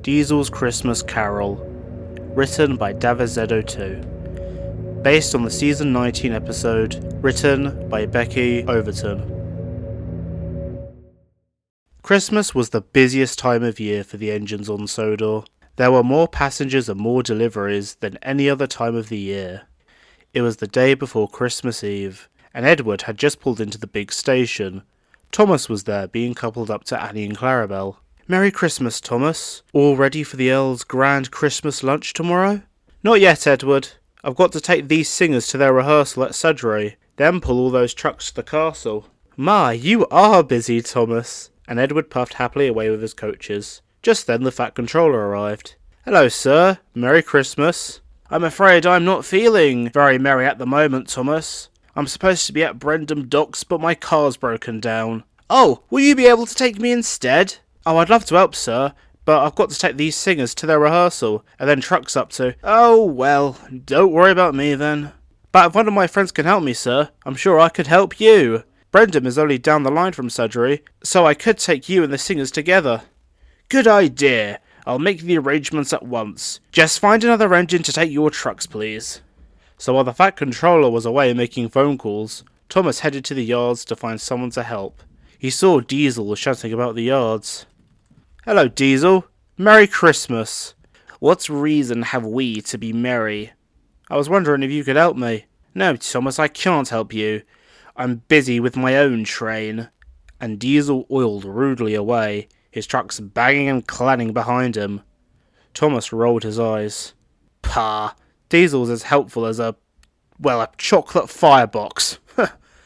Diesel's Christmas Carol, written by Davizedo2, based on the season 19 episode written by Becky Overton. Christmas was the busiest time of year for the engines on Sodor. There were more passengers and more deliveries than any other time of the year. It was the day before Christmas Eve, and Edward had just pulled into the big station. Thomas was there, being coupled up to Annie and Clarabel. "Merry Christmas, Thomas. All ready for the Earl's grand Christmas lunch tomorrow?" "Not yet, Edward. I've got to take these singers to their rehearsal at Sudbury, then pull all those trucks to the castle." "My, you are busy, Thomas." And Edward puffed happily away with his coaches. Just then the Fat Controller arrived. "Hello, sir. Merry Christmas." "I'm afraid I'm not feeling very merry at the moment, Thomas. I'm supposed to be at Brendam Docks, but my car's broken down." "Oh, will you be able to take me instead?" "Oh, I'd love to help, sir, but I've got to take these singers to their rehearsal, and then trucks up to..." "Oh, well, don't worry about me then." "But if one of my friends can help me, sir, I'm sure I could help you. Brendam is only down the line from Sudbury, so I could take you and the singers together." "Good idea. I'll make the arrangements at once. Just find another engine to take your trucks, please." So while the Fat Controller was away making phone calls, Thomas headed to the yards to find someone to help. He saw Diesel shouting about the yards. "Hello, Diesel. Merry Christmas. What reason have we to be merry?" "I was wondering if you could help me." "No, Thomas, I can't help you. I'm busy with my own train." And Diesel oiled rudely away, his trucks banging and clanging behind him. Thomas rolled his eyes. "Pah, Diesel's as helpful as a chocolate firebox."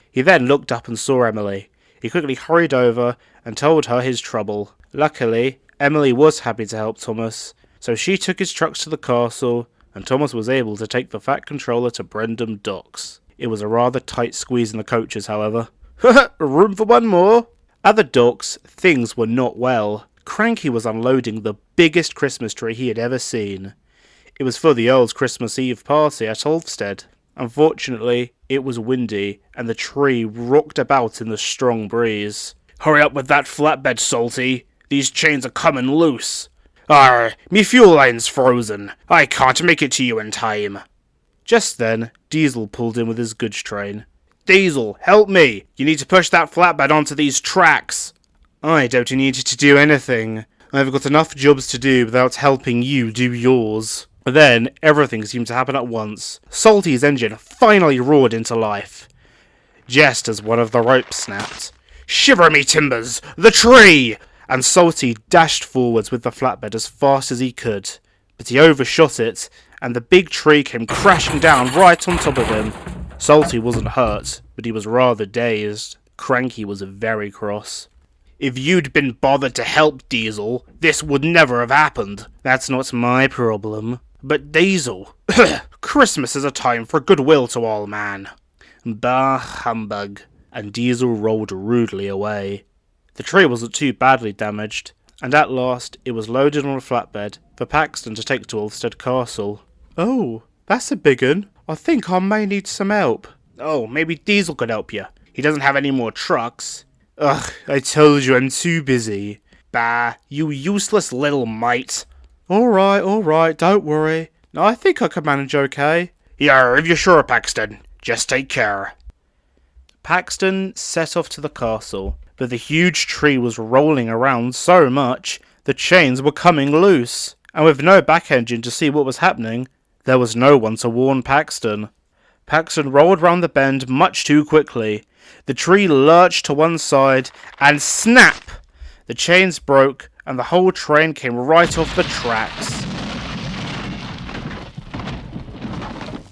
He then looked up and saw Emily. He quickly hurried over and told her his trouble. Luckily, Emily was happy to help Thomas, so she took his trucks to the castle, and Thomas was able to take the Fat Controller to Brendam Docks. It was a rather tight squeeze in the coaches, however. "Room for one more." At the docks, things were not well. Cranky was unloading the biggest Christmas tree he had ever seen. It was for the Earl's Christmas Eve party at Ulfstead. Unfortunately, it was windy, and the tree rocked about in the strong breeze. "Hurry up with that flatbed, Salty. These chains are coming loose." "Arr, me fuel line's frozen. I can't make it to you in time." Just then, Diesel pulled in with his goods train. "Diesel, help me! You need to push that flatbed onto these tracks." "I don't need to do anything. I've got enough jobs to do without helping you do yours." Then, everything seemed to happen at once. Salty's engine finally roared into life, just as one of the ropes snapped. "Shiver me timbers! The tree!" And Salty dashed forwards with the flatbed as fast as he could. But he overshot it, and the big tree came crashing down right on top of him. Salty wasn't hurt, but he was rather dazed. Cranky was very cross. "If you'd been bothered to help, Diesel, this would never have happened." "That's not my problem." "But Diesel, Christmas is a time for goodwill to all man." "Bah humbug." And Diesel rolled rudely away. The tree wasn't too badly damaged, and at last it was loaded on a flatbed for Paxton to take to Ulfstead Castle. "Oh, that's a big un. I think I may need some help." "Oh, maybe Diesel could help you. He doesn't have any more trucks." "Ugh, I told you I'm too busy." "Bah, you useless little mite." Alright, don't worry. I think I can manage okay." "Yeah, if you're sure, Paxton. Just take care." Paxton set off to the castle, but the huge tree was rolling around so much, the chains were coming loose, and with no back engine to see what was happening, there was no one to warn Paxton. Paxton rolled round the bend much too quickly. The tree lurched to one side, and snap! The chains broke, and the whole train came right off the tracks.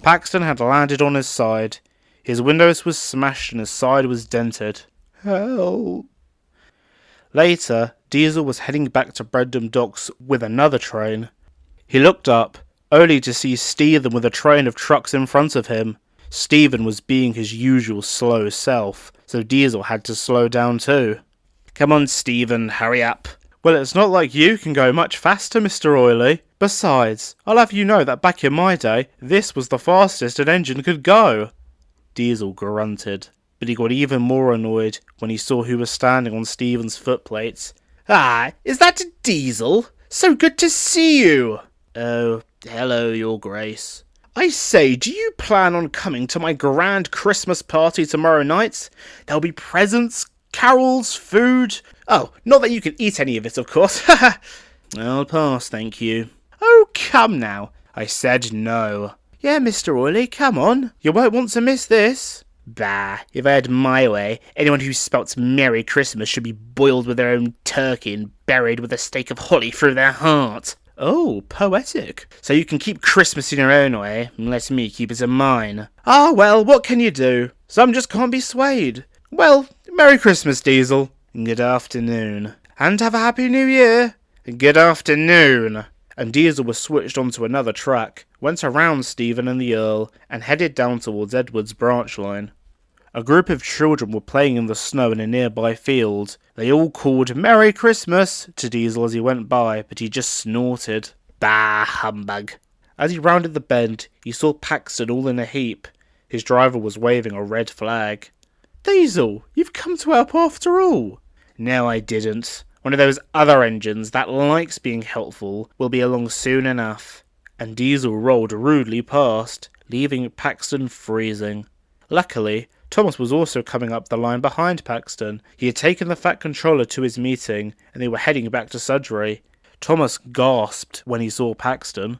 Paxton had landed on his side. His windows was smashed and his side was dented. Help! Later, Diesel was heading back to Brendam Docks with another train. He looked up, only to see Stephen with a train of trucks in front of him. Stephen was being his usual slow self, so Diesel had to slow down too. "Come on, Stephen, hurry up." "Well, it's not like you can go much faster, Mr. Oily. Besides, I'll have you know that back in my day, this was the fastest an engine could go." Diesel grunted, but he got even more annoyed when he saw who was standing on Stephen's footplates. "Ah, is that Diesel? So good to see you! Oh, hello, Your Grace. I say, do you plan on coming to my grand Christmas party tomorrow night? There'll be presents, carols, food. Oh, not that you can eat any of it, of course. I'll pass, thank you. Oh, come now. I said no. Yeah, Mr. Oily, come on. You won't want to miss this. Bah, if I had my way, anyone who spouts Merry Christmas should be boiled with their own turkey and buried with a stake of holly through their heart. Oh, poetic. So you can keep Christmas in your own way, and let me keep it in mine. Ah, well, what can you do? Some just can't be swayed. Well, Merry Christmas, Diesel. Good afternoon. And have a Happy New Year. Good afternoon. And Diesel was switched onto another track, went around Stephen and the Earl, and headed down towards Edward's branch line. A group of children were playing in the snow in a nearby field. They all called Merry Christmas to Diesel as he went by, but he just snorted. Bah, humbug. As he rounded the bend, he saw Paxton all in a heap. His driver was waving a red flag. Diesel, you've come to help after all. No, I didn't. One of those other engines that likes being helpful will be along soon enough. And Diesel rolled rudely past, leaving Paxton freezing. Luckily, Thomas was also coming up the line behind Paxton. He had taken the Fat Controller to his meeting, and they were heading back to Sudbury. Thomas gasped when he saw Paxton.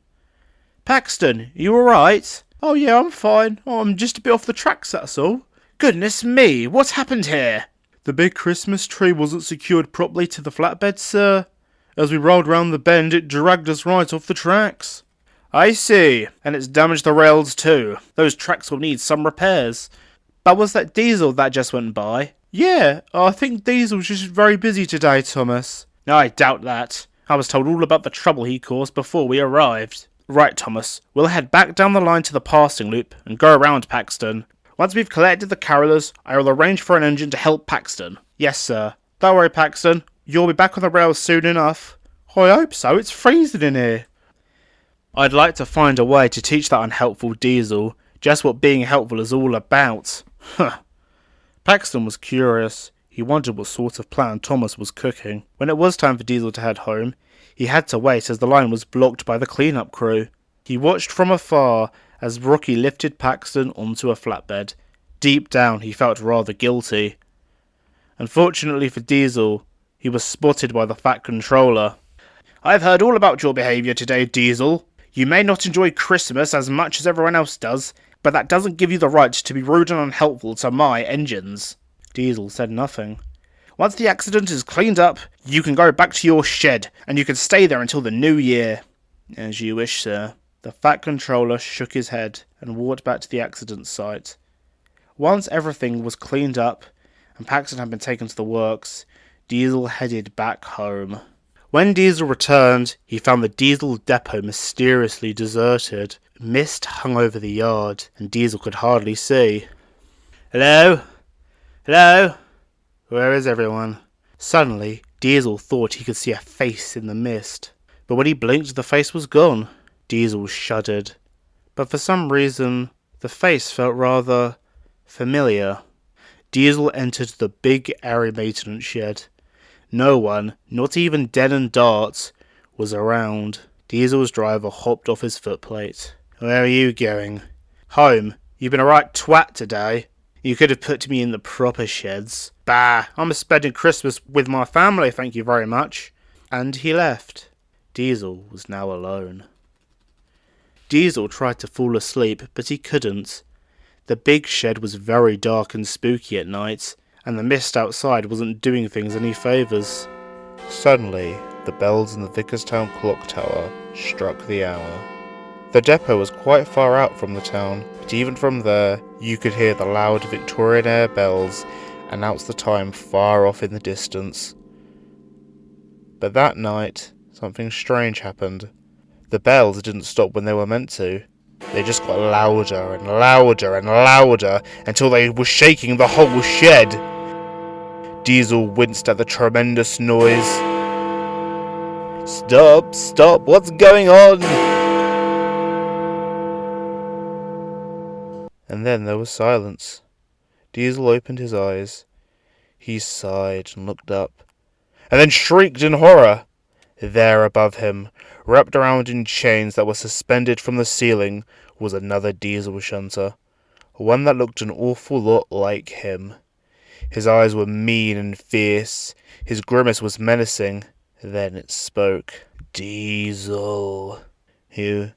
Paxton, you alright? Oh yeah, I'm fine. Oh, I'm just a bit off the tracks, that's all. Goodness me, what happened here? The big Christmas tree wasn't secured properly to the flatbed, sir. As we rolled round the bend, it dragged us right off the tracks. I see, and it's damaged the rails too. Those tracks will need some repairs. But was that Diesel that just went by? Yeah, I think Diesel's just very busy today, Thomas. I doubt that. I was told all about the trouble he caused before we arrived. Right, Thomas, we'll head back down the line to the passing loop and go around Paxton. Once we've collected the carolers, I will arrange for an engine to help Paxton. Yes, sir. Don't worry, Paxton. You'll be back on the rails soon enough. I hope so. It's freezing in here. I'd like to find a way to teach that unhelpful Diesel just what being helpful is all about. Huh. Paxton was curious. He wondered what sort of plan Thomas was cooking. When it was time for Diesel to head home, he had to wait as the line was blocked by the clean-up crew. He watched from afar as Rocky lifted Paxton onto a flatbed. Deep down, he felt rather guilty. Unfortunately for Diesel, he was spotted by the Fat Controller. I've heard all about your behaviour today, Diesel. You may not enjoy Christmas as much as everyone else does, but that doesn't give you the right to be rude and unhelpful to my engines. Diesel said nothing. Once the accident is cleaned up, you can go back to your shed, and you can stay there until the new year. As you wish, sir. The Fat Controller shook his head and walked back to the accident site. Once everything was cleaned up, and Paxton had been taken to the works, Diesel headed back home. When Diesel returned, he found the Diesel depot mysteriously deserted. Mist hung over the yard, and Diesel could hardly see. Hello? Hello? Where is everyone? Suddenly, Diesel thought he could see a face in the mist, but when he blinked, the face was gone. Diesel shuddered, but for some reason, the face felt rather familiar. Diesel entered the big, airy maintenance shed. No one, not even Den and Dart, was around. Diesel's driver hopped off his footplate. Where are you going? Home. You've been a right twat today. You could have put me in the proper sheds. Bah, I'm spending Christmas with my family, thank you very much. And he left. Diesel was now alone. Diesel tried to fall asleep, but he couldn't. The big shed was very dark and spooky at night, and the mist outside wasn't doing things any favours. Suddenly, the bells in the Vickerstown clock tower struck the hour. The depot was quite far out from the town, but even from there, you could hear the loud Victorian-era bells announce the time far off in the distance. But that night, something strange happened. The bells didn't stop when they were meant to. They just got louder and louder and louder until they were shaking the whole shed. Diesel winced at the tremendous noise. Stop, what's going on? And then there was silence. Diesel opened his eyes. He sighed and looked up, and then shrieked in horror. There above him, wrapped around in chains that were suspended from the ceiling, was another diesel shunter, one that looked an awful lot like him. His eyes were mean and fierce, his grimace was menacing. Then it spoke. Diesel. You.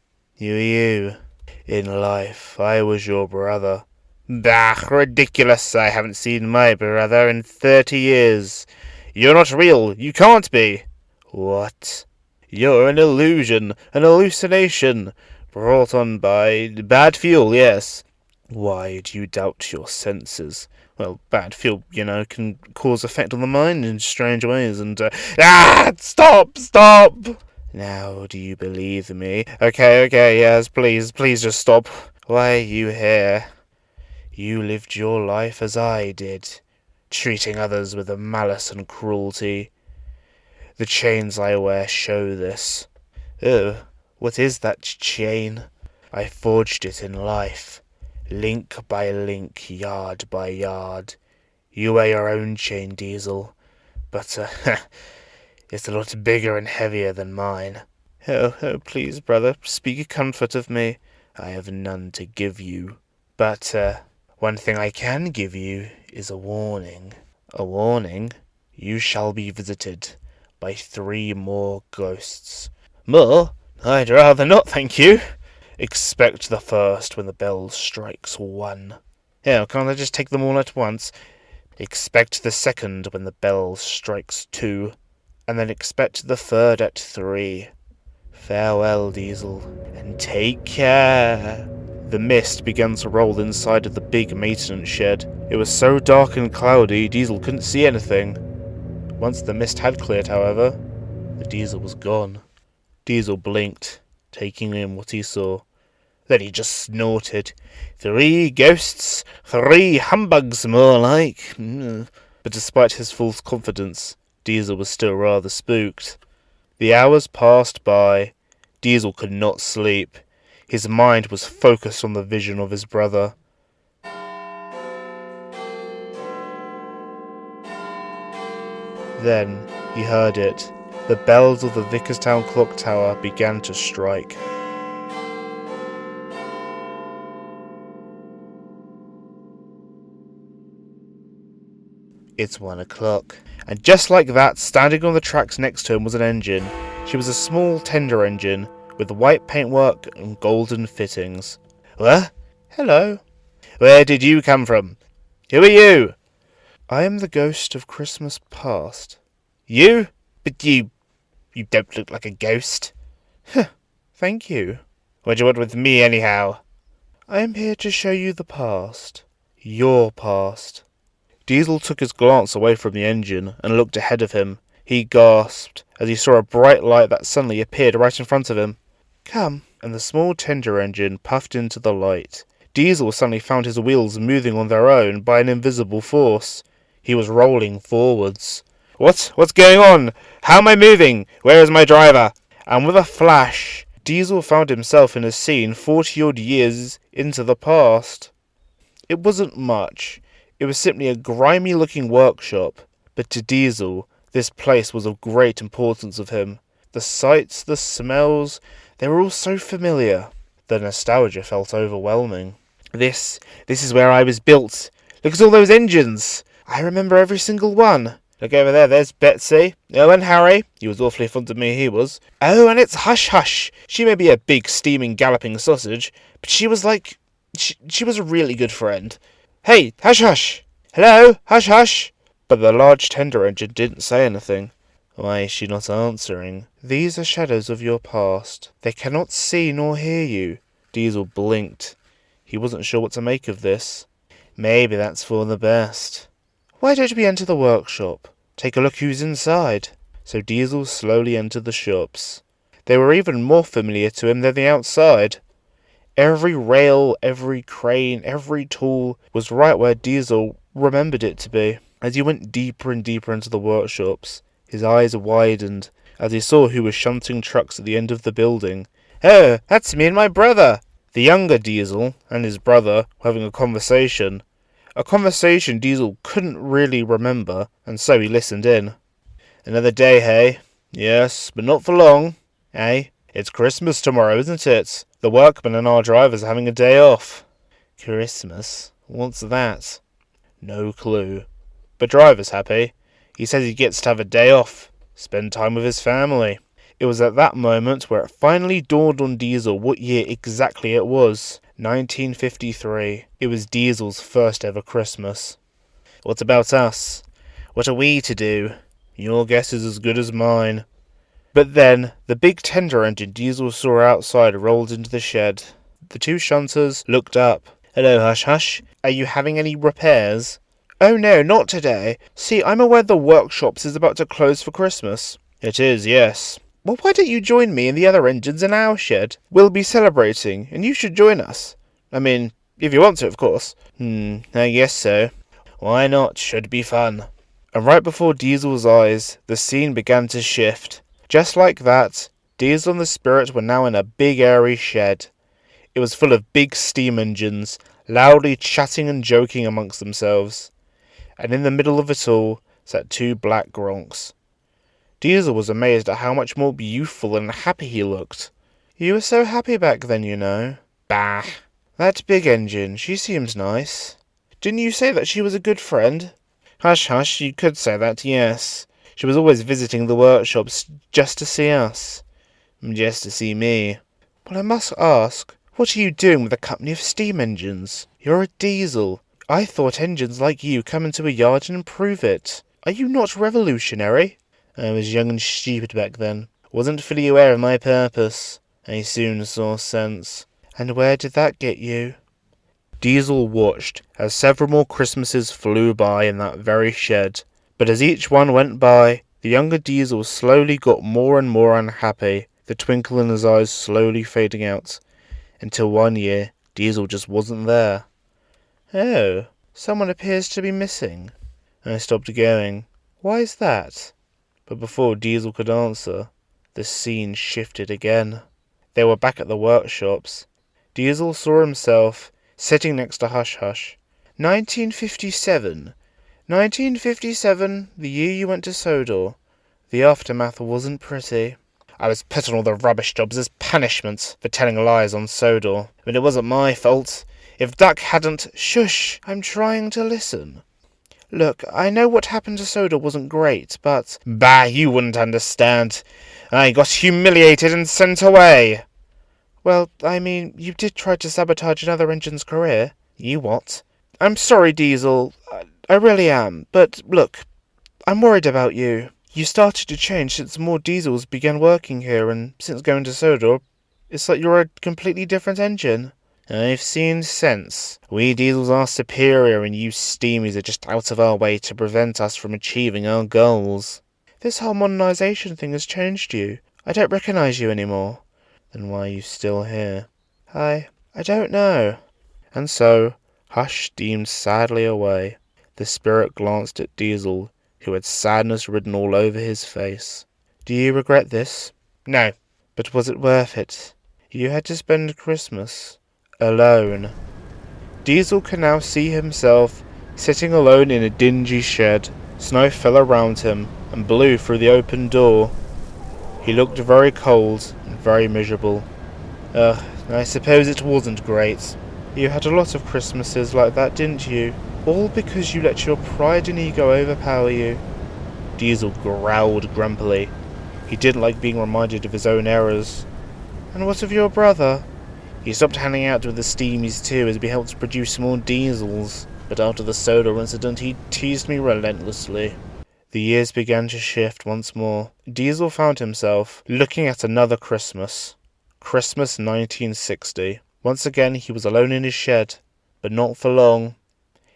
In life, I was your brother. Bah, ridiculous, I haven't seen my brother in 30 years. You're not real, you can't be. What? You're an illusion, an hallucination, brought on by bad fuel, yes. Why do you doubt your senses? Well, bad fuel, can cause effect on the mind in strange ways, and, Stop! Now, do you believe me? Okay, yes, please just stop. Why are you here? You lived your life as I did, treating others with malice and cruelty. The chains I wear show this. Oh, what is that chain? I forged it in life, link by link, yard by yard. You wear your own chain, Diesel, but, it's a lot bigger and heavier than mine. Oh, please, brother, speak comfort of me. I have none to give you. But, one thing I can give you is a warning. A warning? You shall be visited by 3 more ghosts. More? I'd rather not, thank you. Expect the first when the bell strikes 1. Oh, can't I just take them all at once? Expect the second when the bell strikes 2. And then expect the third at 3. Farewell, Diesel, and take care. The mist began to roll inside of the big maintenance shed. It was so dark and cloudy, Diesel couldn't see anything. Once the mist had cleared, however, the Diesel was gone. Diesel blinked, taking in what he saw. Then he just snorted. 3 ghosts, 3 humbugs, more like. But despite his false confidence, Diesel was still rather spooked. The hours passed by. Diesel could not sleep. His mind was focused on the vision of his brother. Then he heard it. The bells of the Vickerstown clock tower began to strike. It's 1 o'clock. And just like that, standing on the tracks next to him was an engine. She was a small tender engine, with white paintwork and golden fittings. What? Hello. Where did you come from? Who are you? I am the ghost of Christmas past. You? But you don't look like a ghost. Huh. Thank you. What do you want with me, anyhow? I am here to show you the past. Your past. Diesel took his glance away from the engine and looked ahead of him. He gasped as he saw a bright light that suddenly appeared right in front of him. Come. And the small tender engine puffed into the light. Diesel suddenly found his wheels moving on their own by an invisible force. He was rolling forwards. What's going on? How am I moving? Where is my driver? And with a flash, Diesel found himself in a scene 40-odd years into the past. It wasn't much. It was simply a grimy-looking workshop, but to Diesel, this place was of great importance of him. The sights, the smells, they were all so familiar. The nostalgia felt overwhelming. This is where I was built. Look at all those engines. I remember every single one. Look over there, there's Betsy. Oh, and Harry. He was awfully fond of me, he was. Oh, and it's Hush Hush. She may be a big, steaming, galloping sausage, but she was like... She was a really good friend. Hey, Hush Hush! Hello, Hush Hush! But the large tender engine didn't say anything. Why is she not answering? These are shadows of your past. They cannot see nor hear you. Diesel blinked. He wasn't sure what to make of this. Maybe that's for the best. Why don't we enter the workshop? Take a look who's inside. So Diesel slowly entered the shops. They were even more familiar to him than the outside. Every rail, every crane, every tool was right where Diesel remembered it to be. As he went deeper and deeper into the workshops, his eyes widened as he saw who was shunting trucks at the end of the building. Oh, that's me and my brother! The younger Diesel and his brother were having a conversation. A conversation Diesel couldn't really remember, and so he listened in. Another day, hey? Yes, but not for long. Eh? It's Christmas tomorrow, isn't it? The workmen and our drivers are having a day off. Christmas? What's that? No clue. But Driver's happy. He says he gets to have a day off, spend time with his family. It was at that moment where it finally dawned on Diesel what year exactly it was. 1953. It was Diesel's first ever Christmas. What about us? What are we to do? Your guess is as good as mine. But then, the big tender engine Diesel saw outside rolled into the shed. The two shunters looked up. Hello, Hush Hush. Are you having any repairs? Oh no, not today. See, I'm aware the workshops is about to close for Christmas. It is, yes. Well, why don't you join me and the other engines in our shed? We'll be celebrating, and you should join us. I mean, if you want to, of course. I guess so. Why not? Should be fun. And right before Diesel's eyes, the scene began to shift. Just like that, Diesel and the Spirit were now in a big airy shed. It was full of big steam engines, loudly chatting and joking amongst themselves. And in the middle of it all sat two black gronks. Diesel was amazed at how much more youthful and happy he looked. You were so happy back then, you know. Bah! That big engine, she seems nice. Didn't you say that she was a good friend? Hush, hush, you could say that, yes. She was always visiting the workshops just to see us. Just to see me. Well, I must ask, what are you doing with a company of steam engines? You're a Diesel. I thought engines like you come into a yard and improve it. Are you not revolutionary? I was young and stupid back then. Wasn't fully aware of my purpose. I soon saw sense. And where did that get you? Diesel watched as several more Christmases flew by in that very shed. But as each one went by, the younger Diesel slowly got more and more unhappy, the twinkle in his eyes slowly fading out, until one year Diesel just wasn't there. Oh, someone appears to be missing. I stopped going. Why is that? But before Diesel could answer, the scene shifted again. They were back at the workshops. Diesel saw himself sitting next to Hush Hush. 1957. 1957, the year you went to Sodor. The aftermath wasn't pretty. I was put on all the rubbish jobs as punishment for telling lies on Sodor. But it wasn't my fault. If Duck hadn't... Shush! I'm trying to listen. Look, I know what happened to Sodor wasn't great, but... Bah, you wouldn't understand. I got humiliated and sent away. Well, I mean, you did try to sabotage another engine's career. You what? I'm sorry, Diesel. I really am. But, look, I'm worried about you. You started to change since more Diesels began working here, and since going to Sodor, it's like you're a completely different engine. I've seen sense. We Diesels are superior, and you Steamies are just out of our way to prevent us from achieving our goals. This whole modernization thing has changed you. I don't recognize you anymore. Then why are you still here? I don't know. And so, Hush steamed sadly away. The Spirit glanced at Diesel, who had sadness written all over his face. Do you regret this? No. But was it worth it? You had to spend Christmas alone. Diesel could now see himself sitting alone in a dingy shed. Snow fell around him and blew through the open door. He looked very cold and very miserable. I suppose it wasn't great. You had a lot of Christmases like that, didn't you? All because you let your pride and ego overpower you. Diesel growled grumpily. He didn't like being reminded of his own errors. And what of your brother? He stopped hanging out with the Steamies too as we helped produce more Diesels. But after the Sodor incident, he teased me relentlessly. The years began to shift once more. Diesel found himself looking at another Christmas. Christmas 1960. Once again he was alone in his shed, but not for long.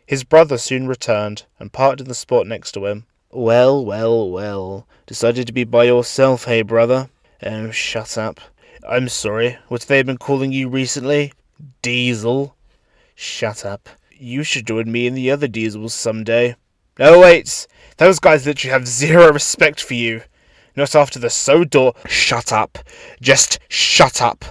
His brother soon returned and parked in the spot next to him. Well. Decided to be by yourself, hey brother? Oh, shut up. I'm sorry, what have they been calling you recently? Diesel? Shut up. You should join me and the other Diesels someday. Oh wait, those guys literally have zero respect for you. Not after the Sodor. Shut up. Just shut up.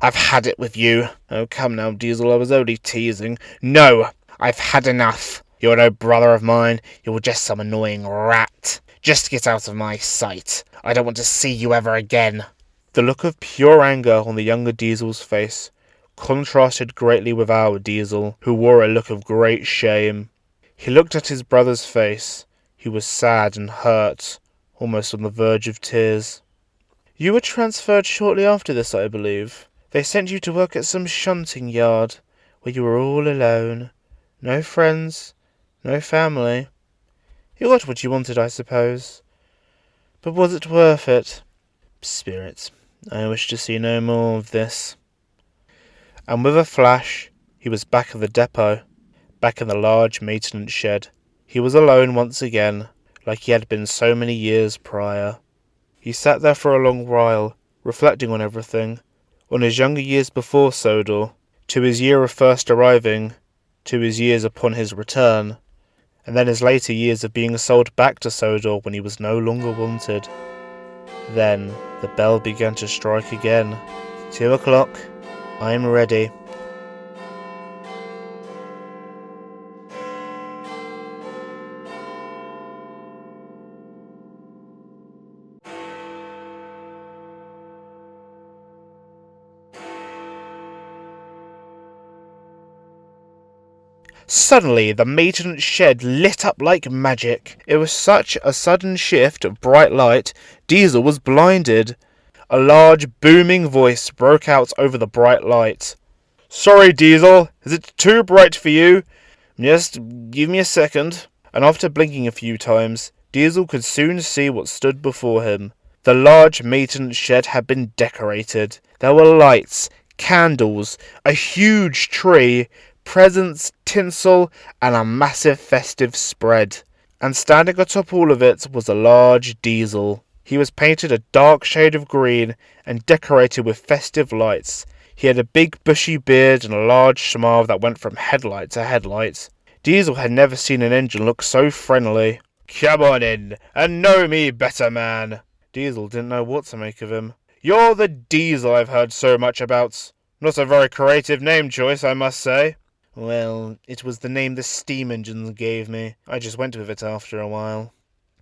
I've had it with you. Oh, come now, Diesel, I was only teasing. No, I've had enough. You're no brother of mine. You're just some annoying rat. Just get out of my sight. I don't want to see you ever again. The look of pure anger on the younger Diesel's face contrasted greatly with our Diesel, who wore a look of great shame. He looked at his brother's face. He was sad and hurt, almost on the verge of tears. You were transferred shortly after this, I believe. They sent you to work at some shunting yard, where you were all alone. No friends, no family. You got what you wanted, I suppose. But was it worth it? Spirit, I wish to see no more of this. And with a flash, he was back at the depot, back in the large maintenance shed. He was alone once again, like he had been so many years prior. He sat there for a long while, reflecting on everything, on his younger years before Sodor, to his year of first arriving, to his years upon his return, and then his later years of being sold back to Sodor when he was no longer wanted. Then the bell began to strike again. 2 o'clock. I am ready. Suddenly, the maintenance shed lit up like magic. It was such a sudden shift of bright light, Diesel was blinded. A large, booming voice broke out over the bright light. Sorry, Diesel, is it too bright for you? Just give me a second. And after blinking a few times, Diesel could soon see what stood before him. The large maintenance shed had been decorated. There were lights, candles, a huge tree, presents, tinsel, and a massive festive spread. And standing atop all of it was a large Diesel. He was painted a dark shade of green and decorated with festive lights. He had a big bushy beard and a large smile that went from headlight to headlight. Diesel had never seen an engine look so friendly. Come on in, and know me better, man. Diesel didn't know what to make of him. You're the Diesel I've heard so much about. Not a very creative name choice, I must say. Well, it was the name the steam engines gave me. I just went with it after a while.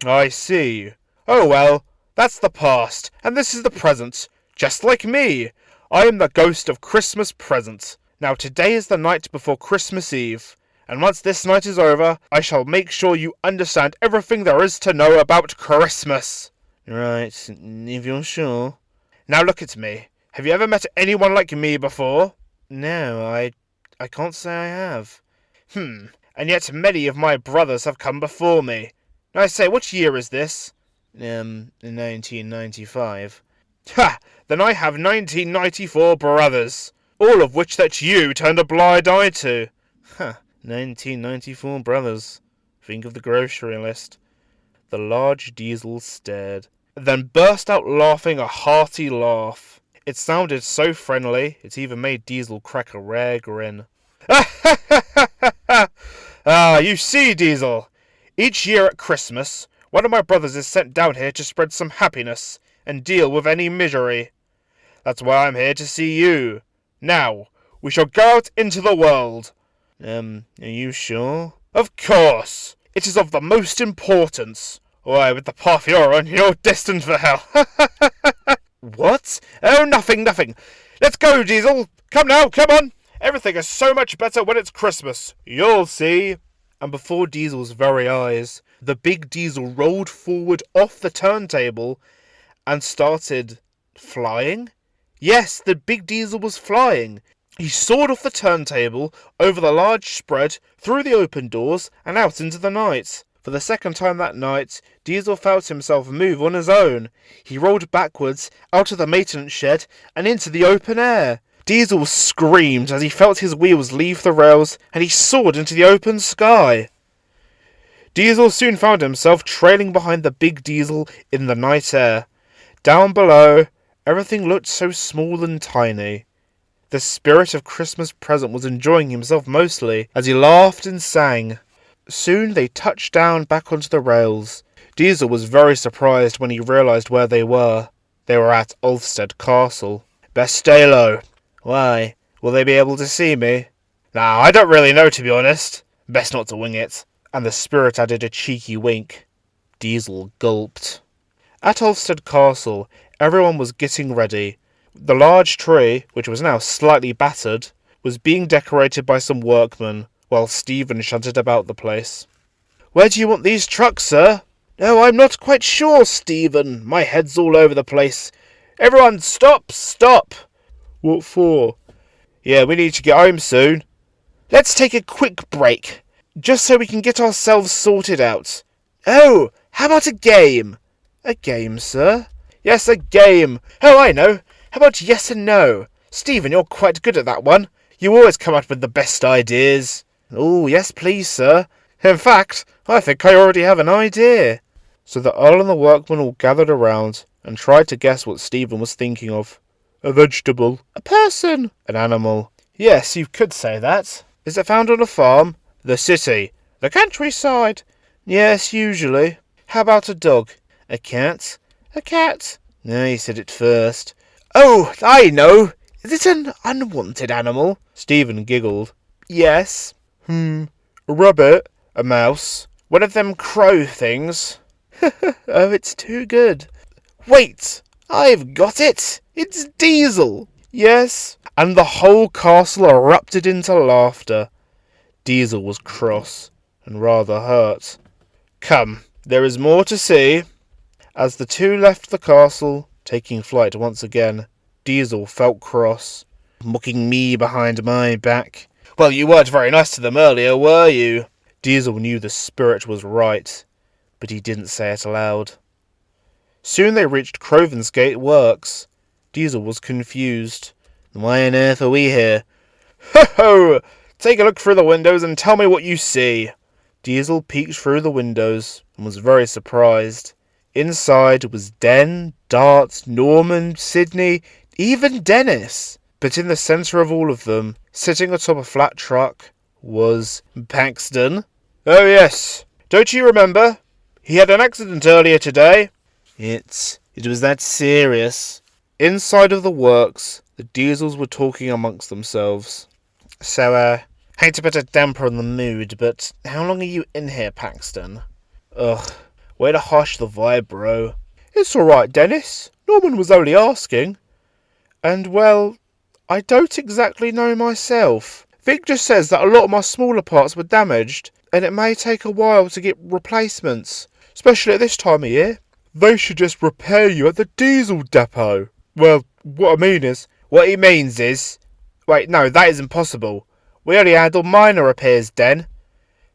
I see. Oh well, that's the past, and this is the present. Just like me. I am the ghost of Christmas present. Now today is the night before Christmas Eve, and once this night is over, I shall make sure you understand everything there is to know about Christmas. Right, if you're sure. Now look at me. Have you ever met anyone like me before? No, I can't say I have. And yet many of my brothers have come before me. Now I say, what year is this? 1995. Ha! Then I have 1994 brothers, all of which that you turned a blind eye to. 1994 brothers. Think of the grocery list. The large Diesel stared, then burst out laughing a hearty laugh. It sounded so friendly, it even made Diesel crack a rare grin. You see, Diesel, each year at Christmas, one of my brothers is sent down here to spread some happiness and deal with any misery. That's why I'm here to see you. Now, we shall go out into the world. Are you sure? Of course. It is of the most importance. Why, with the path you're on, you're destined for hell. What? Oh, nothing. Let's go, Diesel. Come now, come on. Everything is so much better when it's Christmas. You'll see. And before Diesel's very eyes, the big Diesel rolled forward off the turntable and started flying. Yes, the big Diesel was flying. He soared off the turntable, over the large spread, through the open doors, and out into the night. For the second time that night, Diesel felt himself move on his own. He rolled backwards, out of the maintenance shed, and into the open air. Diesel screamed as he felt his wheels leave the rails, and he soared into the open sky. Diesel soon found himself trailing behind the big Diesel in the night air. Down below, everything looked so small and tiny. The spirit of Christmas present was enjoying himself mostly, as he laughed and sang. Soon they touched down back onto the rails. Diesel was very surprised when he realised where they were. They were at Ulfstead Castle. Best stay low. Why? Will they be able to see me? Nah, I don't really know, to be honest. Best not to wing it. And the spirit added a cheeky wink. Diesel gulped. At Ulfstead Castle, everyone was getting ready. The large tree, which was now slightly battered, was being decorated by some workmen, while Stephen shunted about the place. "Where do you want these trucks, sir?" "No, I'm not quite sure, Stephen. My head's all over the place. Everyone, stop, stop!" "What for?" "Yeah, we need to get home soon." "Let's take a quick break, just so we can get ourselves sorted out." "Oh, how about a game?" "A game, sir?" "Yes, a game. Oh, I know. How about yes and no? Stephen, you're quite good at that one. You always come up with the best ideas." "Oh, yes, please, sir. In fact, I think I already have an idea." So the Earl and the workmen all gathered around and tried to guess what Stephen was thinking of. "A vegetable." "A person." "An animal." "Yes, you could say that." "Is it found on a farm?" "The city." "The countryside?" "Yes, usually." "How about a dog?" "A cat." "A cat." "No, you said it first." "Oh, I know. Is it an unwanted animal?" Stephen giggled. "Yes." A rabbit." "A mouse." "One of them crow things." "Oh, it's too good." "Wait! I've got it! It's Diesel!" "Yes." And the whole castle erupted into laughter. Diesel was cross and rather hurt. "Come, there is more to see." As the two left the castle, taking flight once again, Diesel felt cross. "Mocking me behind my back." "Well, you weren't very nice to them earlier, were you?" Diesel knew the spirit was right, but he didn't say it aloud. Soon they reached Crovensgate Works. Diesel was confused. "Why on earth are we here?" "Ho ho! Take a look through the windows and tell me what you see." Diesel peeked through the windows and was very surprised. Inside was Den, Dart, Norman, Sydney, even Dennis. But in the centre of all of them, sitting atop a flat truck, was Paxton. "Oh yes, don't you remember? He had an accident earlier today." It was that serious." Inside of the works, the Diesels were talking amongst themselves. "So, hate to put a damper on the mood, but how long are you in here, Paxton?" "Ugh, way to hush the vibe, bro." "It's alright, Dennis. Norman was only asking." "And, well, I don't exactly know myself. Vic just says that a lot of my smaller parts were damaged, and it may take a while to get replacements, especially at this time of year." "They should just repair you at the diesel depot." "Well, what I mean is..." "What he means is..." "Wait, no, that isn't possible. We only handle minor repairs, Den.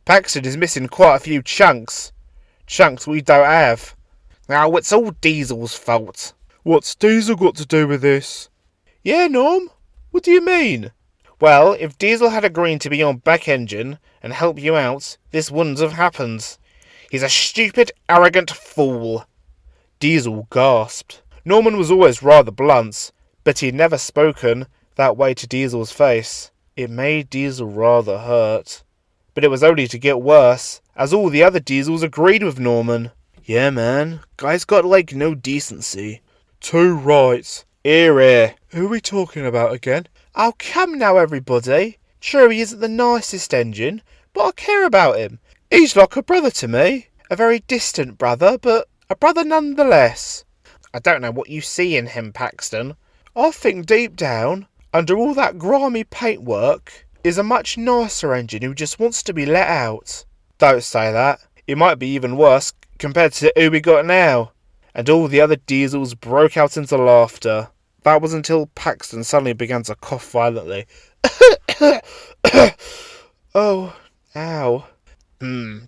Paxton is missing quite a few chunks. Chunks we don't have. Oh, it's all Diesel's fault." "What's Diesel got to do with this?" "Yeah, Norm? What do you mean?" "Well, if Diesel had agreed to be your back engine and help you out, this wouldn't have happened. He's a stupid, arrogant fool." Diesel gasped. Norman was always rather blunt, but he'd never spoken that way to Diesel's face. It made Diesel rather hurt. But it was only to get worse, as all the other Diesels agreed with Norman. "Yeah, man, guy's got, no decency." "Too right." "Here. Who are we talking about again?" "Oh, come now, everybody. True, he isn't the nicest engine, but I care about him. He's like a brother to me. A very distant brother, but a brother nonetheless." "I don't know what you see in him, Paxton." "I think deep down, under all that grimy paintwork, is a much nicer engine who just wants to be let out." "Don't say that. It might be even worse compared to who we got now." And all the other Diesels broke out into laughter. That was until Paxton suddenly began to cough violently. "Oh, ow."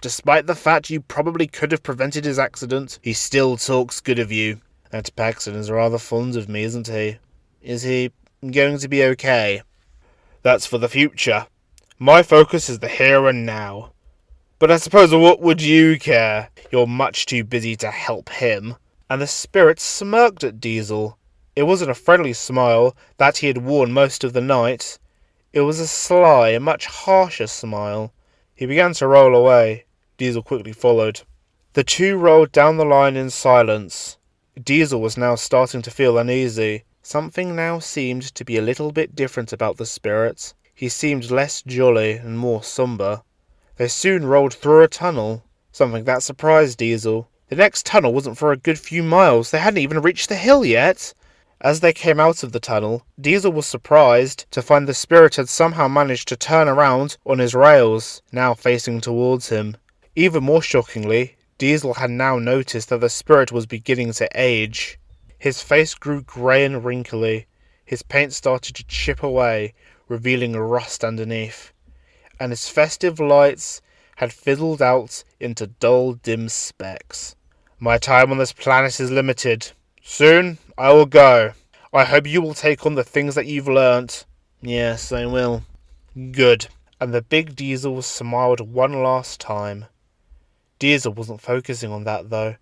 Despite the fact you probably could have prevented his accident, he still talks good of you. That Paxton is rather fond of me, isn't he? Is he going to be okay?" "That's for the future. My focus is the here and now. But I suppose what would you care? You're much too busy to help him." And the spirit smirked at Diesel. It wasn't a friendly smile that he had worn most of the night. It was a sly and much harsher smile. He began to roll away. Diesel quickly followed. The two rolled down the line in silence. Diesel was now starting to feel uneasy. Something now seemed to be a little bit different about the spirit. He seemed less jolly and more sombre. They soon rolled through a tunnel, something that surprised Diesel. The next tunnel wasn't for a good few miles. They hadn't even reached the hill yet. As they came out of the tunnel, Diesel was surprised to find the spirit had somehow managed to turn around on his rails, now facing towards him. Even more shockingly, Diesel had now noticed that the spirit was beginning to age. His face grew grey and wrinkly. His paint started to chip away, revealing rust underneath, and his festive lights had fizzled out into dull, dim specks. My time on this planet is limited. Soon I will go. I hope you will take on the things that you've learnt. Yes, I will. Good. And the big Diesel smiled one last time. Diesel wasn't focusing on that, though.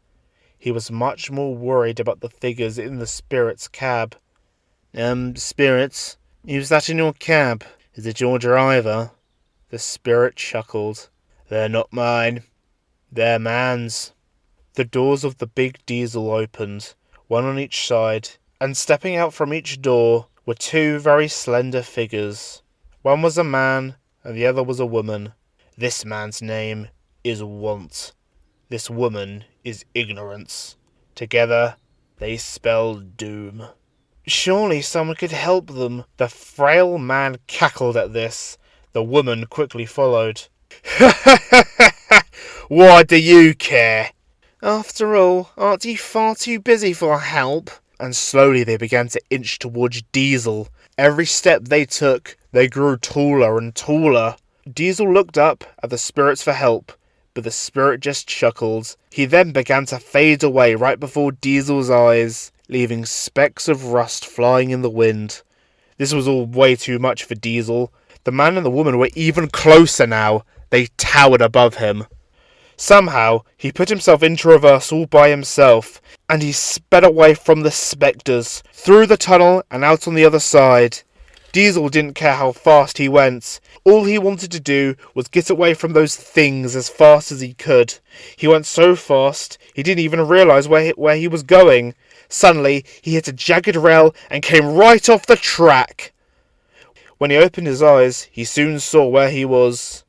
He was much more worried about the figures in the spirit's cab. Spirits? Who's that in your cab? Is it your driver? The spirit chuckled. They're not mine. They're man's. The doors of the big Diesel opened, one on each side, and stepping out from each door were two very slender figures. One was a man, and the other was a woman. This man's name is Want. This woman is Ignorance. Together, they spell doom. Surely someone could help them. The frail man cackled at this. The woman quickly followed. Why do you care? After all, aren't you far too busy for help? And slowly they began to inch towards Diesel. Every step they took, they grew taller and taller. Diesel looked up at the spirits for help, but the spirit just chuckled. He then began to fade away right before Diesel's eyes, leaving specks of rust flying in the wind. This was all way too much for Diesel. The man and the woman were even closer now. They towered above him. Somehow, he put himself into reverse all by himself, and he sped away from the spectres, through the tunnel and out on the other side. Diesel didn't care how fast he went. All he wanted to do was get away from those things as fast as he could. He went so fast, he didn't even realise where he was going. Suddenly, he hit a jagged rail and came right off the track. When he opened his eyes, he soon saw where he was.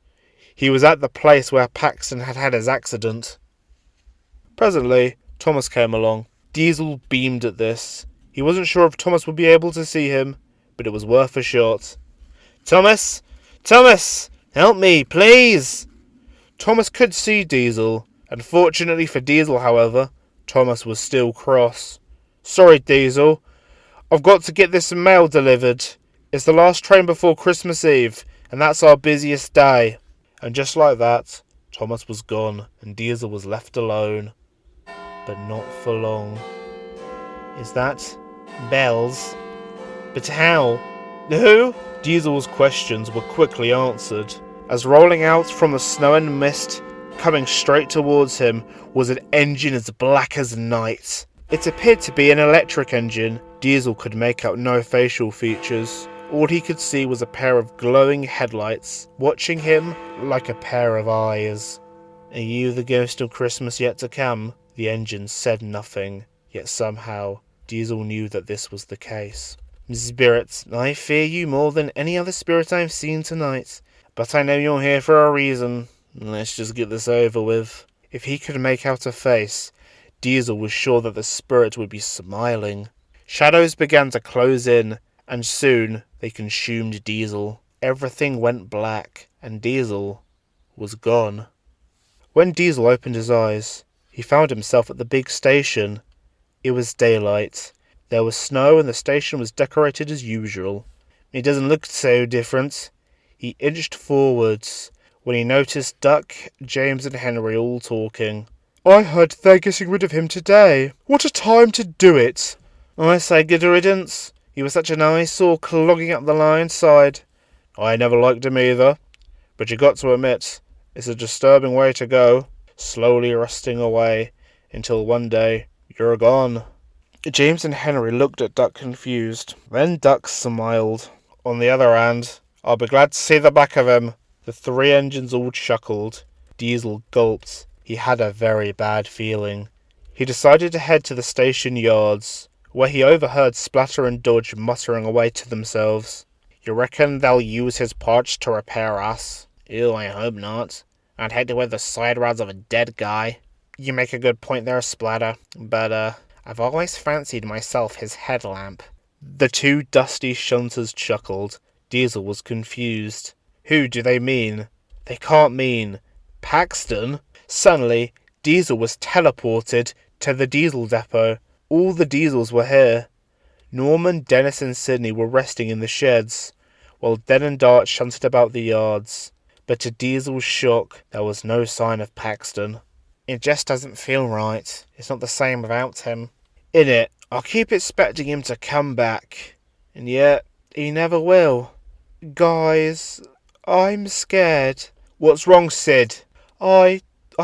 He was at the place where Paxton had had his accident. Presently, Thomas came along. Diesel beamed at this. He wasn't sure if Thomas would be able to see him, but it was worth a shot. Thomas! Thomas! Help me, please! Thomas could see Diesel. Unfortunately for Diesel, however, Thomas was still cross. Sorry, Diesel. I've got to get this mail delivered. It's the last train before Christmas Eve, and that's our busiest day. And just like that, Thomas was gone, and Diesel was left alone. But not for long. Is that bells? But how? Who? Diesel's questions were quickly answered, as rolling out from the snow and mist, coming straight towards him, was an engine as black as night. It appeared to be an electric engine. Diesel could make out no facial features. All he could see was a pair of glowing headlights, watching him like a pair of eyes. Are you the ghost of Christmas yet to come? The engine said nothing, yet somehow Diesel knew that this was the case. Spirits, I fear you more than any other spirit I've seen tonight, but I know you're here for a reason. Let's just get this over with. If he could make out a face, Diesel was sure that the spirit would be smiling. Shadows began to close in, and soon they consumed Diesel. Everything went black, and Diesel was gone. When Diesel opened his eyes, he found himself at the big station. It was daylight. There was snow, and the station was decorated as usual. It doesn't look so different. He inched forwards when he noticed Duck, James, and Henry all talking. I heard they're getting rid of him today. What a time to do it! I say good riddance. He was such an eyesore clogging up the line side. I never liked him either. But you got to admit, it's a disturbing way to go, slowly rusting away, until one day you're gone. James and Henry looked at Duck confused. Then Duck smiled. On the other hand, I'll be glad to see the back of him. The three engines all chuckled. Diesel gulped. He had a very bad feeling. He decided to head to the station yards, where he overheard Splatter and Dodge muttering away to themselves. You reckon they'll use his parts to repair us? Ew, I hope not. I'd hate to wear the side rods of a dead guy. You make a good point there, Splatter. But, I've always fancied myself his headlamp. The two dusty shunters chuckled. Diesel was confused. Who do they mean? They can't mean Paxton? Suddenly, Diesel was teleported to the diesel depot. All the diesels were here. Norman, Dennis and Sydney were resting in the sheds, while Den and Dart shunted about the yards. But to Diesel's shock, there was no sign of Paxton. It just doesn't feel right. It's not the same without him. Innit, I'll keep expecting him to come back. And yet, he never will. Guys, I'm scared. What's wrong, Sid? I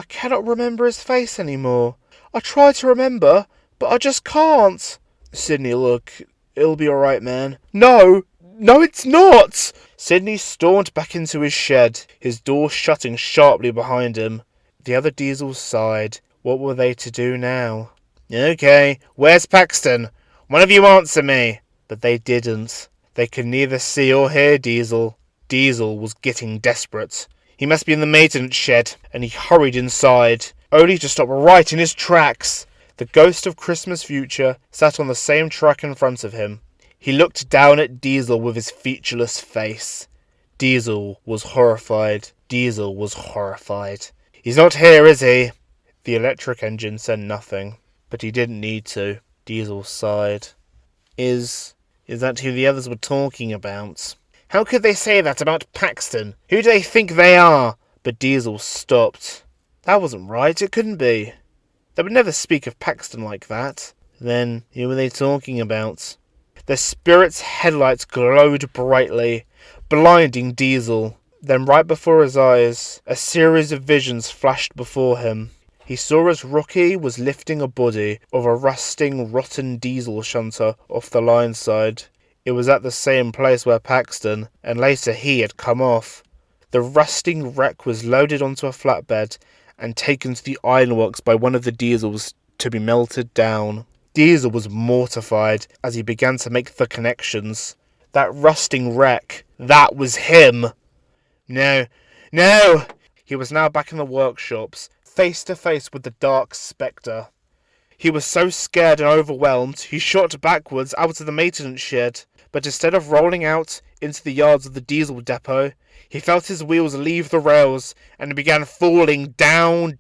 cannot remember his face anymore. I try to remember, but I just can't. Sydney, look, it'll be alright, man. No, it's not! Sydney stormed back into his shed, his door shutting sharply behind him. The other diesels sighed. What were they to do now? Okay, where's Paxton? One of you answer me. But they didn't. They could neither see or hear Diesel. Diesel was getting desperate. He must be in the maintenance shed, and he hurried inside, only to stop right in his tracks. The ghost of Christmas Future sat on the same track in front of him. He looked down at Diesel with his featureless face. Diesel was horrified. Diesel was horrified. He's not here, is he? The electric engine said nothing, but he didn't need to. Diesel sighed. Is that who the others were talking about? How could they say that about Paxton? Who do they think they are? But Diesel stopped. That wasn't right, it couldn't be. They would never speak of Paxton like that. Then, who were they talking about? The Spirit's headlights glowed brightly, blinding Diesel. Then right before his eyes, a series of visions flashed before him. He saw as Rocky was lifting a body of a rusting, rotten diesel shunter off the line side. It was at the same place where Paxton, and later he, had come off. The rusting wreck was loaded onto a flatbed and taken to the ironworks by one of the diesels to be melted down. Diesel was mortified as he began to make the connections. That rusting wreck, that was him! No! He was now back in the workshops, face to face with the dark spectre. He was so scared and overwhelmed, he shot backwards out of the maintenance shed, but instead of rolling out into the yards of the diesel depot, he felt his wheels leave the rails and began falling down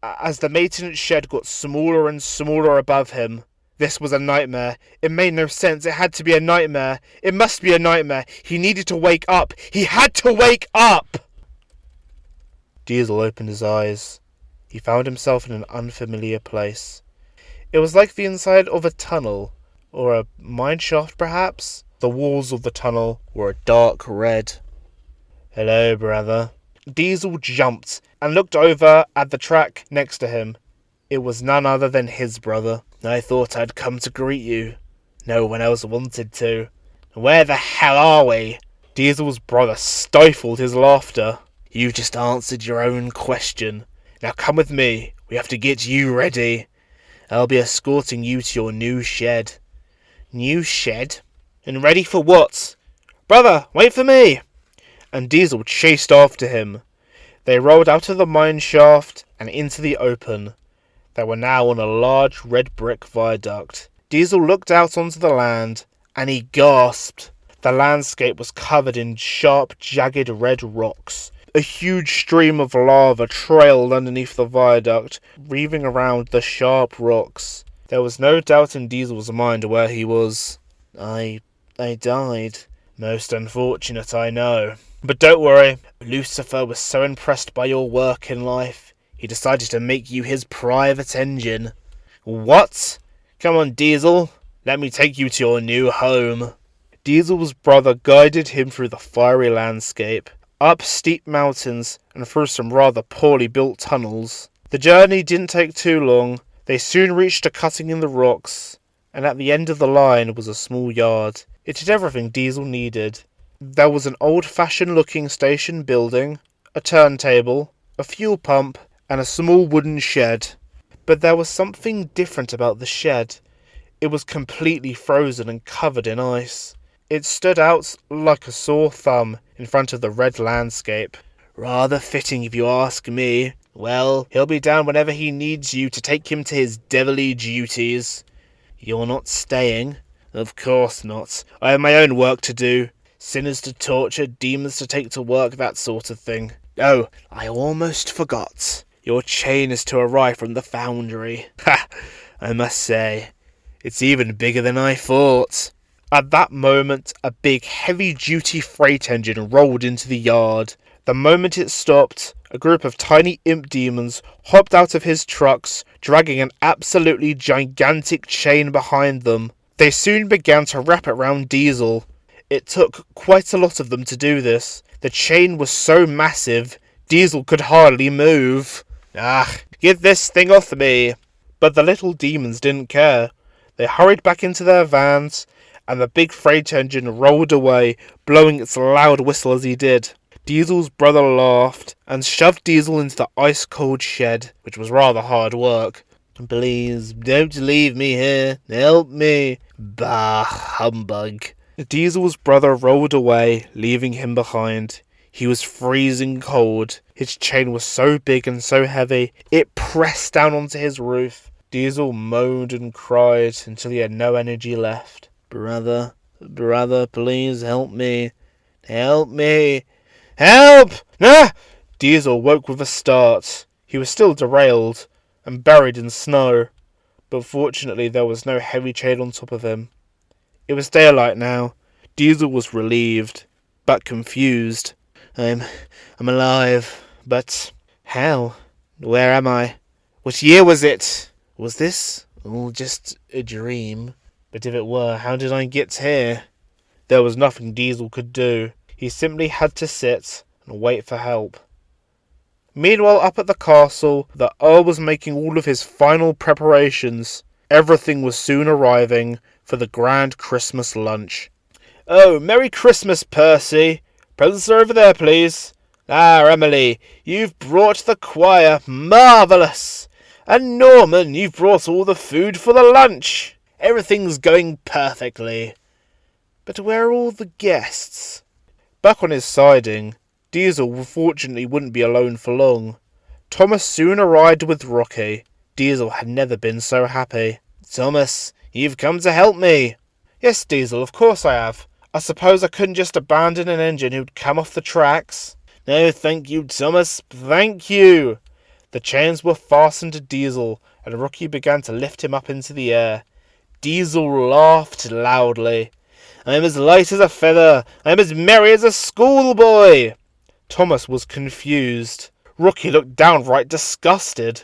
as the maintenance shed got smaller and smaller above him. This was a nightmare. It made no sense. It had to be a nightmare. It must be a nightmare. He needed to wake up. He had to wake up! Diesel opened his eyes. He found himself in an unfamiliar place. It was like the inside of a tunnel, or a mine shaft perhaps. The walls of the tunnel were a dark red. Hello, brother. Diesel jumped and looked over at the track next to him. It was none other than his brother. I thought I'd come to greet you. No one else wanted to. Where the hell are we? Diesel's brother stifled his laughter. You just answered your own question. Now come with me. We have to get you ready. I'll be escorting you to your new shed. New shed? And ready for what? Brother, wait for me! And Diesel chased after him. They rolled out of the mine shaft and into the open. They were now on a large red brick viaduct. Diesel looked out onto the land, and he gasped. The landscape was covered in sharp, jagged red rocks. A huge stream of lava trailed underneath the viaduct, weaving around the sharp rocks. There was no doubt in Diesel's mind where he was. I died. Most unfortunate, I know. But don't worry. Lucifer was so impressed by your work in life, he decided to make you his private engine. What? Come on, Diesel. Let me take you to your new home. Diesel's brother guided him through the fiery landscape, up steep mountains and through some rather poorly built tunnels. The journey didn't take too long. They soon reached a cutting in the rocks, and at the end of the line was a small yard. It had everything Diesel needed. There was an old-fashioned looking station building, a turntable, a fuel pump, and a small wooden shed. But there was something different about the shed. It was completely frozen and covered in ice. It stood out like a sore thumb in front of the red landscape. Rather fitting if you ask me. Well, he'll be down whenever he needs you to take him to his devilly duties. You're not staying? Of course not. I have my own work to do. Sinners to torture, demons to take to work, that sort of thing. Oh, I almost forgot. Your chain is to arrive from the foundry. Ha! I must say, it's even bigger than I thought. At that moment, a big, heavy-duty freight engine rolled into the yard. The moment it stopped, a group of tiny imp demons hopped out of his trucks, dragging an absolutely gigantic chain behind them. They soon began to wrap it round Diesel. It took quite a lot of them to do this. The chain was so massive, Diesel could hardly move. Ah, get this thing off me! But the little demons didn't care. They hurried back into their vans, and the big freight engine rolled away, blowing its loud whistle as he did. Diesel's brother laughed, and shoved Diesel into the ice-cold shed, which was rather hard work. Please, don't leave me here. Help me. Bah, humbug. Diesel's brother rolled away, leaving him behind. He was freezing cold. His chain was so big and so heavy, it pressed down onto his roof. Diesel moaned and cried until he had no energy left. Brother, please help me. Help me. Help! Ah! Diesel woke with a start. He was still derailed and buried in snow, but fortunately there was no heavy chain on top of him. It was daylight now. Diesel was relieved, but confused. I'm alive, but how? Where am I? What year was it? Was this all just a dream? But if it were, how did I get here? There was nothing Diesel could do. He simply had to sit and wait for help. Meanwhile, up at the castle, the Earl was making all of his final preparations. Everything was soon arriving for the grand Christmas lunch. Oh, Merry Christmas, Percy. Presents are over there, please. Ah, Emily, you've brought the choir. Marvellous. And Norman, you've brought all the food for the lunch. Everything's going perfectly. But where are all the guests? Back on his siding, Diesel fortunately wouldn't be alone for long. Thomas soon arrived with Rocky. Diesel had never been so happy. Thomas, you've come to help me. Yes, Diesel, of course I have. I suppose I couldn't just abandon an engine who'd come off the tracks. No, thank you, Thomas. Thank you. The chains were fastened to Diesel, and Rocky began to lift him up into the air. Diesel laughed loudly. I'm as light as a feather. I'm as merry as a schoolboy. Thomas was confused. Rocky looked downright disgusted.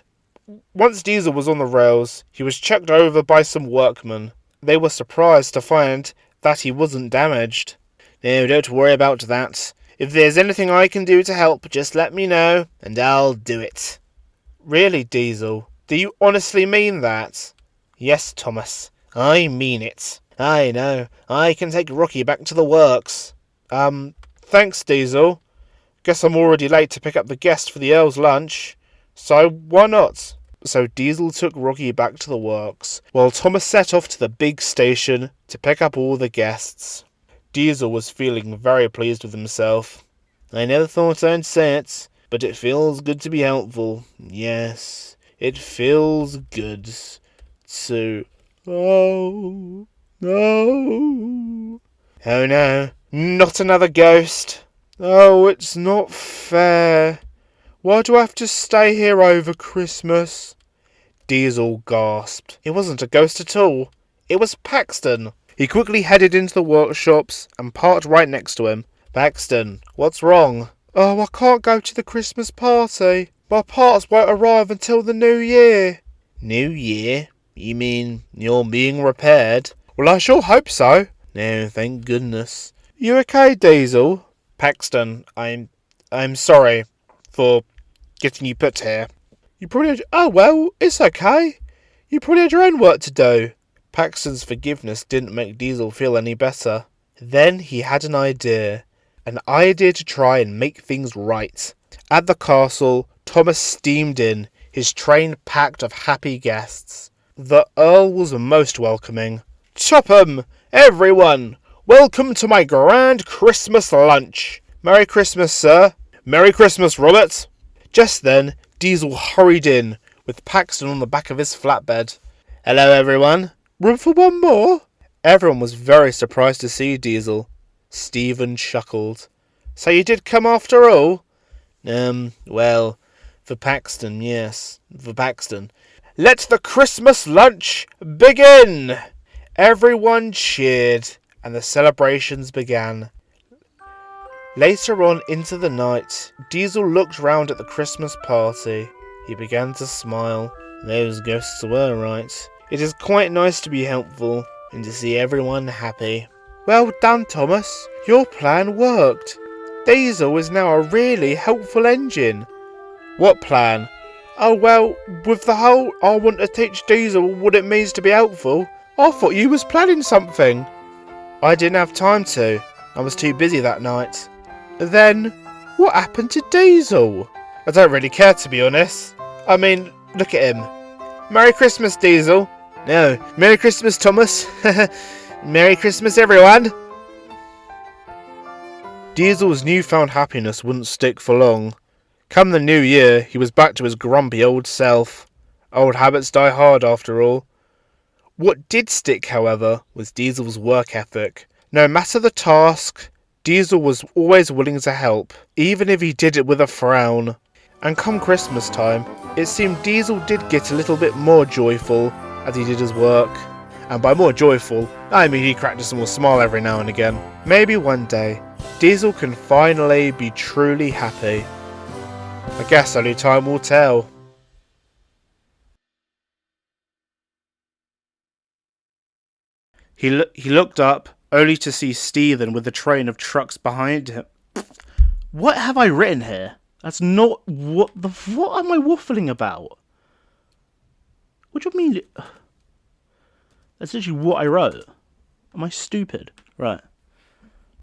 Once Diesel was on the rails, he was checked over by some workmen. They were surprised to find that he wasn't damaged. No, don't worry about that. If there's anything I can do to help, just let me know, and I'll do it. Really, Diesel? Do you honestly mean that? Yes, Thomas. I mean it. I know. I can take Rocky back to the works. Thanks, Diesel. Guess I'm already late to pick up the guest for the Earl's lunch. So, why not? So Diesel took Rocky back to the works, while Thomas set off to the big station to pick up all the guests. Diesel was feeling very pleased with himself. I never thought I'd say it, but it feels good to be helpful. Yes, it feels good to... Oh, no. Oh no, not another ghost. Oh, it's not fair. Why do I have to stay here over Christmas? Diesel gasped. It wasn't a ghost at all. It was Paxton. He quickly headed into the workshops and parked right next to him. Paxton, what's wrong? Oh, I can't go to the Christmas party. My parts won't arrive until the New Year. New Year? You mean you're being repaired? Well, I sure hope so. No, thank goodness. You okay, Diesel? Paxton, I'm sorry for getting you put here. You probably had... Oh, well, it's okay. You probably had your own work to do. Paxton's forgiveness didn't make Diesel feel any better. Then he had an idea. An idea to try and make things right. At the castle, Thomas steamed in, his train packed of happy guests. The Earl was most welcoming. Topham, everyone! Welcome to my grand Christmas lunch. Merry Christmas, sir. Merry Christmas, Robert. Just then, Diesel hurried in, with Paxton on the back of his flatbed. Hello, everyone. Room for one more? Everyone was very surprised to see Diesel. Stephen chuckled. So you did come after all? Well, for Paxton, yes, for Paxton. Let the Christmas lunch begin! Everyone cheered, and the celebrations began. Later on into the night, Diesel looked round at the Christmas party. He began to smile. Those ghosts were right. It is quite nice to be helpful, and to see everyone happy. Well done, Thomas. Your plan worked. Diesel is now a really helpful engine. What plan? Oh, well, with the whole I want to teach Diesel what it means to be helpful, I thought you was planning something. I didn't have time to. I was too busy that night. Then, what happened to Diesel? I don't really care, to be honest. I mean, look at him. Merry Christmas, Diesel. No, Merry Christmas, Thomas. Merry Christmas, everyone. Diesel's newfound happiness wouldn't stick for long. Come the new year, he was back to his grumpy old self. Old habits die hard, after all. What did stick, however, was Diesel's work ethic. No matter the task, Diesel was always willing to help, even if he did it with a frown. And come Christmas time, it seemed Diesel did get a little bit more joyful as he did his work. And by more joyful, I mean he cracked a small smile every now and again. Maybe one day, Diesel can finally be truly happy. I guess only time will tell. He looked up, only to see Stephen with a train of trucks behind him. What have I written here? That's not what am I waffling about? What do you mean? That's literally what I wrote. Am I stupid? Right.